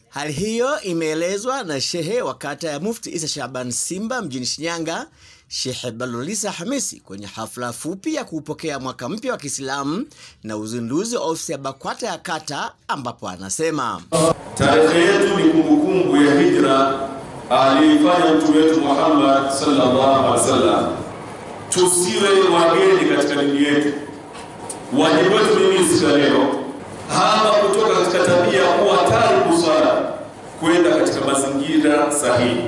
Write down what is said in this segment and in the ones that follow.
Hali hiyo imeelezwa na shehe wa kata ya Mufti Isa Shaban Simba mjini Shinyanga, Sheikh Balolisa Hamisi, kwenye hafla fupi ya kupokea mwaka mpya wa Kiislamu na uzinduzi wa ofisi ya BAKWATA ya kata, ambapo anasema tarehe yetu ni kumbukumbu ya hijra aliyofanya Mtume wetu Muhammad sallallahu alaihi wasallam. Tusiwe wageni katika dini yetu. Wajibu wetu ni siku leo hapa kutoka katika tabia kuwa tariku swala kwenda katika mazingira sahihi.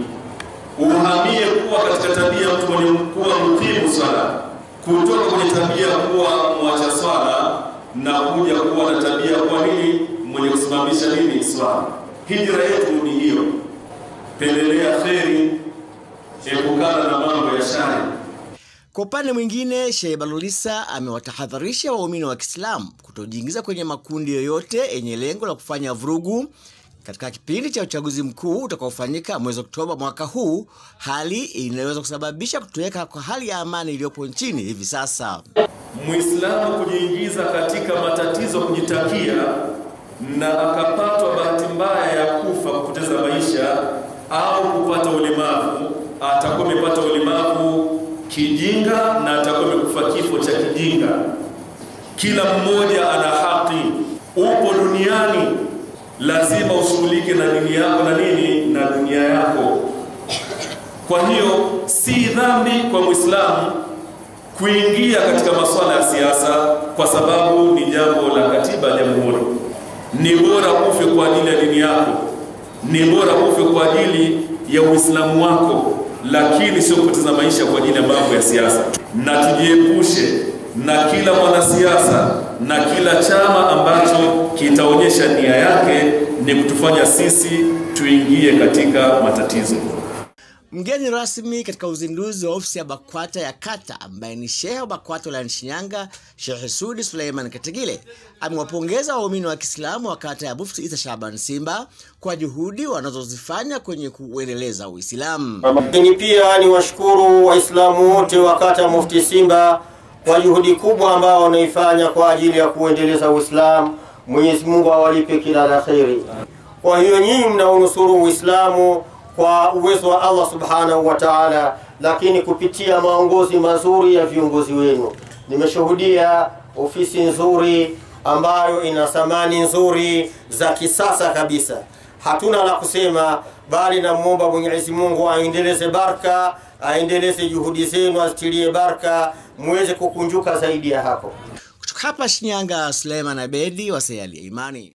Uhamie kuwa katika tabia mtu mwenye kuwa mukimu swala, kutoka kwenye tabia kuwa mwacha swala na kuja kuwa na tabia kwa nini mwenye kusimamisha nini swala. Hijra yetu ni hiyo. Pendelea kheri, epukana na mambo ya shari. Kwa upande mwingine, Sheikh Balolisa amewatahadharisha waumini wa Kiislamu kutojiingiza kwenye makundi yoyote yenye lengo la kufanya vurugu katika kipindi cha uchaguzi mkuu utakaofanyika mwezi Oktoba mwaka huu, hali inaweza kusababisha kutoweka kwa hali ya amani iliyopo nchini hivi sasa. Muislamu kujiingiza katika matatizo kujitakia na akapatwa bahati mbaya ya kufa, kupoteza maisha au kupata ulemavu, atakuwa amepata ulemavu kijinga na atakuwa amekufa kifo cha kijinga. Kila mmoja ana haki. Upo duniani, lazima ushughulike na dini yako na dunia yako. Kwa hiyo si dhambi kwa Muislamu kuingia katika masuala ya siasa, kwa sababu ni jambo la katiba ya jamhuri. Ni bora kufe kwa ajili ya dini yako, ni bora kufe kwa ajili ya Uislamu wako, lakini sio kupoteza maisha kwa ajili ya mambo ya siasa. Na tujiepushe na kila mwanasiasa na kila chama ambacho kitaonyesha nia yake ni kutufanya sisi tuingie katika matatizo. Mgeni rasmi katika uzinduzi wa ofisi ya BAKWATA ya kata, ambaye ni shehe wa BAKWATA la Shinyanga, Sheikh Sudi Suleiman Kategile, amewapongeza waumini wa Kiislamu wa kata ya Mufti Isa Shaban Simba kwa juhudi wanazozifanya kwenye kuendeleza Uislamu. Lakini pia ni washukuru Waislamu wote wa kata ya Mufti Simba kwa juhudi kubwa ambao wanaifanya kwa ajili ya kuendeleza Uislamu. Mwenyezi Mungu awalipe kila la kheri. Kwa hiyo nyinyi mnaunusuru Uislamu kwa uwezo wa Allah subhanahu wa ta'ala, lakini kupitia maongozi mazuri ya viongozi wenu. Nimeshuhudia ofisi nzuri ambayo ina samani nzuri za kisasa kabisa. Hatuna la kusema, bali namuomba Mwenyezi Mungu aendeleze baraka, aendeleze juhudi zenu, azitilie baraka, muweze kukunjuka zaidi ya hapo. Kutoka hapa Shinyanga, Suleiman Abedi wa Sayali Imani.